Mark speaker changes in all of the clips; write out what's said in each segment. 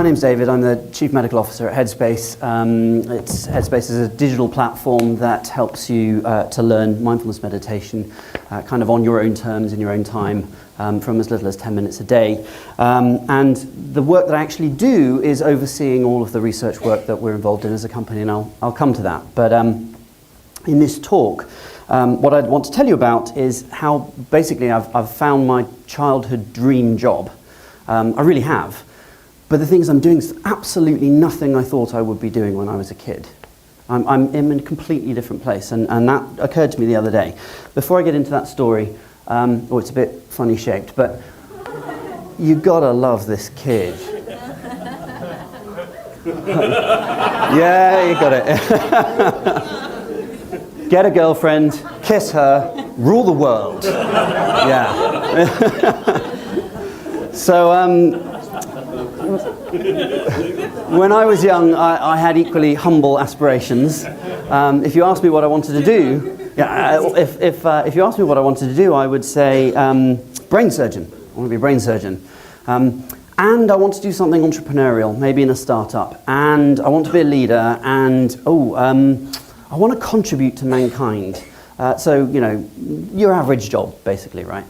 Speaker 1: my name's David. I'm the Chief Medical Officer at Headspace. Headspace is a digital platform that helps you to learn mindfulness meditation kind of on your own terms, in your own time, from as little as 10 minutes a day. And the work that I actually do is overseeing all of the research work that we're involved in as a company, and I'll come to that. But in this talk, what I'd want to tell you about is how basically I've found my childhood dream job. I really have. But the thing is, I'm doing absolutely nothing I thought I would be doing when I was a kid. I'm in a completely different place, and that occurred to me the other day. Before I get into that story, it's a bit funny shaped, but you gotta love this kid. Yeah, you got it. Get a girlfriend, kiss her, rule the world. Yeah. So, when I was young, I had equally humble aspirations. If you asked me what I wanted to do, if you asked me what I wanted to do, I would say brain surgeon. I want to be a brain surgeon. And I want to do something entrepreneurial, maybe in a startup. And I want to be a leader. And I want to contribute to mankind. So, you know, your average job, basically, right?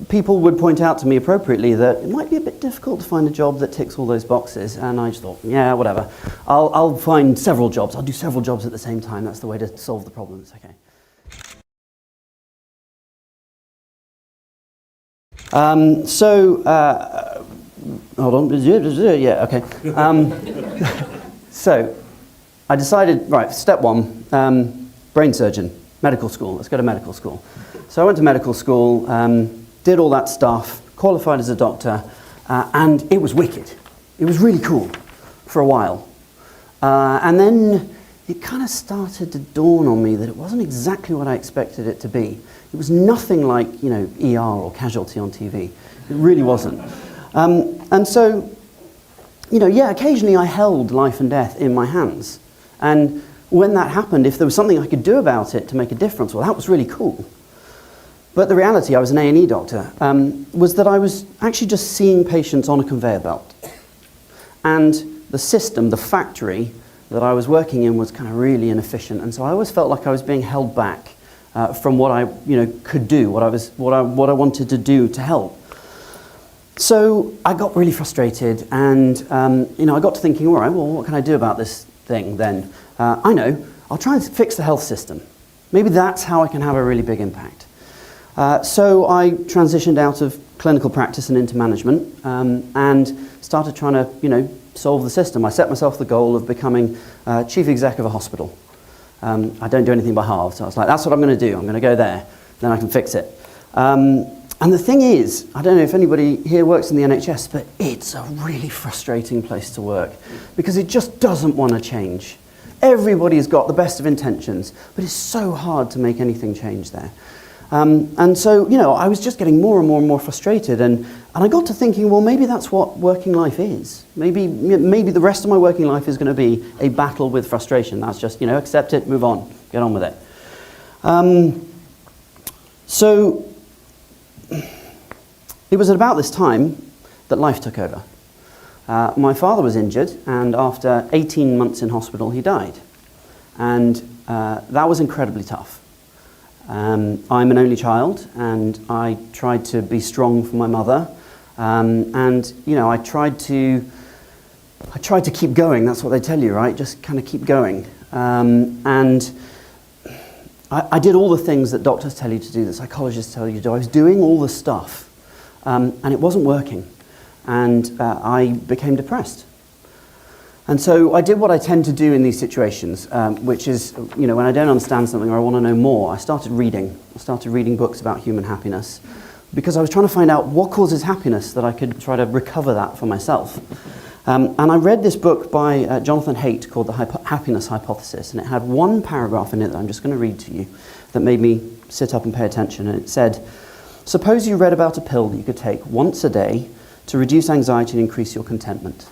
Speaker 1: People would point out to me appropriately that it might be a bit difficult to find a job that ticks all those boxes, and I just thought, yeah, whatever. I'll find several jobs. I'll do several jobs at the same time. That's the way to solve the problem. It's okay. Hold on. Yeah, okay. So I decided, right, step one, brain surgeon, medical school. Let's go to medical school. So I went to medical school, did all that stuff, qualified as a doctor, and it was wicked. It was really cool for a while. And then it kind of started to dawn on me that it wasn't exactly what I expected it to be. It was nothing like, you know, ER or Casualty on TV. It really wasn't. And so, you know, yeah, occasionally I held life and death in my hands. And when that happened, if there was something I could do about it to make a difference, well, that was really cool. But the reality, I was an A&E doctor, was that I was actually just seeing patients on a conveyor belt. And the system, the factory that I was working in was kind of really inefficient. And so I always felt like I was being held back from what I, could do, what I wanted to do to help. So I got really frustrated, and I got to thinking, all right, well, what can I do about this thing then? I know, I'll try and fix the health system. Maybe that's how I can have a really big impact. So I transitioned out of clinical practice and into management, and started trying to, solve the system. I set myself the goal of becoming chief exec of a hospital. I don't do anything by halves, so I was like, that's what I'm going to do. I'm going to go there, then I can fix it. And the thing is, I don't know if anybody here works in the NHS, but it's a really frustrating place to work because it just doesn't want to change. Everybody's got the best of intentions, but it's so hard to make anything change there. And so, I was just getting more and more and more frustrated, and I got to thinking, well, maybe that's what working life is. Maybe the rest of my working life is going to be a battle with frustration. That's just, accept it, move on, get on with it. So it was at about this time that life took over. My father was injured, and after 18 months in hospital, he died. And that was incredibly tough. I'm an only child, and I tried to be strong for my mother. I tried to keep going. That's what they tell you, right? Just kind of keep going. And I did all the things that doctors tell you to do, that psychologists tell you to do. I was doing all the stuff, and it wasn't working. And I became depressed. And so I did what I tend to do in these situations, which is, when I don't understand something or I want to know more, I started reading. I started reading books about human happiness because I was trying to find out what causes happiness, that I could try to recover that for myself. And I read this book by Jonathan Haidt called The Happiness Hypothesis, and it had one paragraph in it that I'm just going to read to you that made me sit up and pay attention. And it said, suppose you read about a pill that you could take once a day to reduce anxiety and increase your contentment.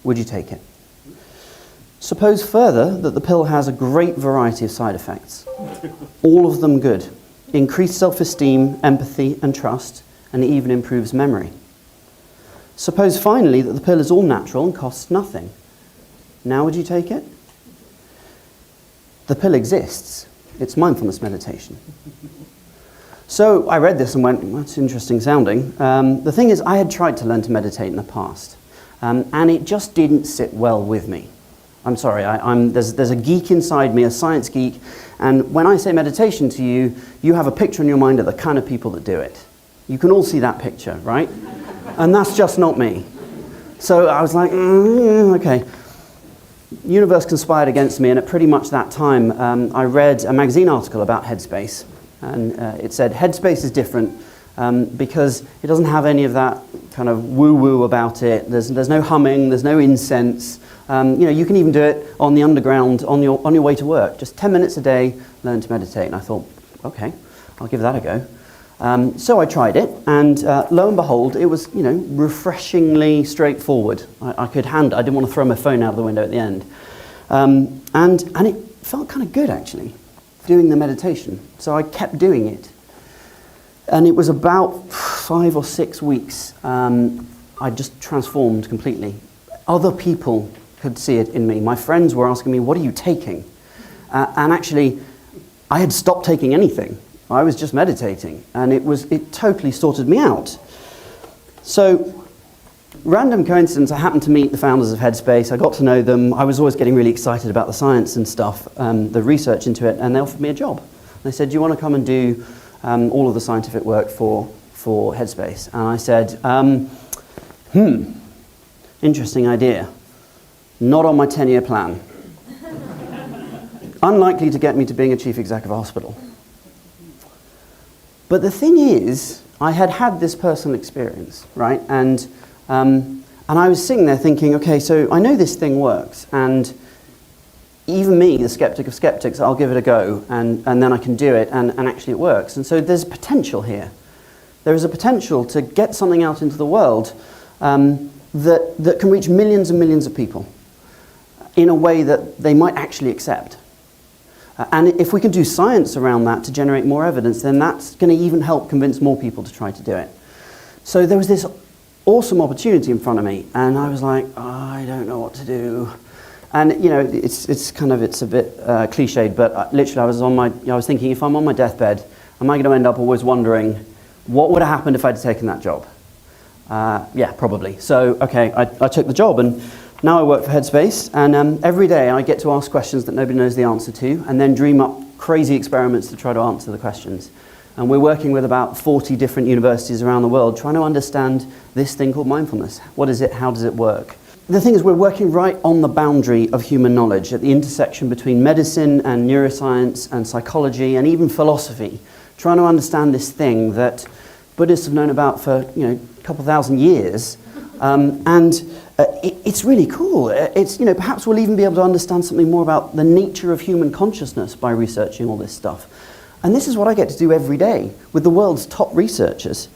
Speaker 1: Would you take it? Suppose further that the pill has a great variety of side effects, all of them good. Increased self-esteem, empathy and trust, and it even improves memory. Suppose finally that the pill is all natural and costs nothing. Now would you take it? The pill exists. It's mindfulness meditation. So I read this and went, that's interesting sounding. The thing is, I had tried to learn to meditate in the past, and it just didn't sit well with me. I'm sorry, there's a geek inside me, a science geek, and when I say meditation to you, you have a picture in your mind of the kind of people that do it. You can all see that picture, right? And that's just not me. So I was like, okay. Universe conspired against me, and at pretty much that time, I read a magazine article about Headspace, and it said Headspace is different because it doesn't have any of that kind of woo-woo about it. There's no humming, there's no incense. You can even do it on the underground on your way to work. Just 10 minutes a day, learn to meditate. And I thought, okay, I'll give that a go. So I tried it, and lo and behold, it was refreshingly straightforward. I could handle. I didn't want to throw my phone out of the window at the end, and it felt kind of good actually, doing the meditation. So I kept doing it, and it was about 5 or 6 weeks. I just transformed completely. Other people could see it in me. My friends were asking me, "What are you taking?" And actually, I had stopped taking anything. I was just meditating, and it totally sorted me out. So, random coincidence, I happened to meet the founders of Headspace. I got to know them. I was always getting really excited about the science and stuff, the research into it, and they offered me a job. They said, "Do you want to come and do all of the scientific work for Headspace?" And I said, interesting idea. Not on my 10-year plan. Unlikely to get me to being a chief exec of a hospital. But the thing is, I had this personal experience, right? And I was sitting there thinking, okay, so I know this thing works, and even me, the skeptic of skeptics, I'll give it a go, and then I can do it, and actually it works. And so there's potential here. There is a potential to get something out into the world that can reach millions and millions of people in a way that they might actually accept. And if we can do science around that to generate more evidence, then that's going to even help convince more people to try to do it. So there was this awesome opportunity in front of me, and I was like, I don't know what to do. And it's a bit cliched, but literally I was thinking, if I'm on my deathbed, am I going to end up always wondering what would have happened if I'd taken that job? Yeah, probably. So okay, I took the job, and now I work for Headspace, and every day I get to ask questions that nobody knows the answer to, and then dream up crazy experiments to try to answer the questions. And we're working with about 40 different universities around the world trying to understand this thing called mindfulness. What is it? How does it work? The thing is, we're working right on the boundary of human knowledge, at the intersection between medicine and neuroscience and psychology and even philosophy, trying to understand this thing that Buddhists have known about for a couple thousand years. It's really cool. Perhaps we'll even be able to understand something more about the nature of human consciousness by researching all this stuff. And this is what I get to do every day with the world's top researchers.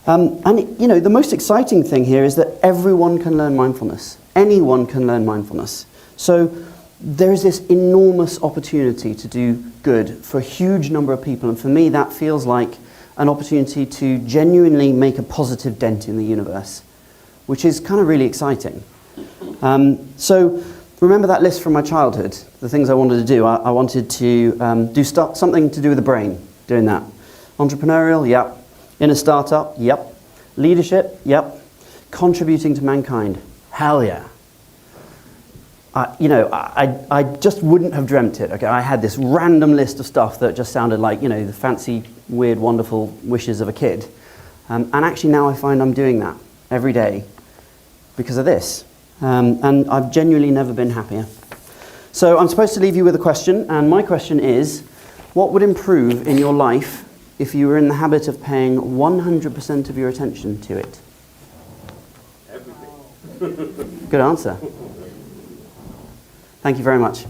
Speaker 1: The most exciting thing here is that everyone can learn mindfulness. Anyone can learn mindfulness. So there is this enormous opportunity to do good for a huge number of people. And for me, that feels like an opportunity to genuinely make a positive dent in the universe, which is kind of really exciting. So remember that list from my childhood, the things I wanted to do. I wanted to do something to do with the brain, doing that. Entrepreneurial, yep. In a startup, yep. Leadership, yep. Contributing to mankind, hell yeah. I just wouldn't have dreamt it. Okay, I had this random list of stuff that just sounded like, the fancy, weird, wonderful wishes of a kid. And actually now I find I'm doing that every day because of this. And I've genuinely never been happier. So I'm supposed to leave you with a question, and my question is, what would improve in your life if you were in the habit of paying 100% of your attention to it?
Speaker 2: Everything.
Speaker 1: Good answer. Thank you very much.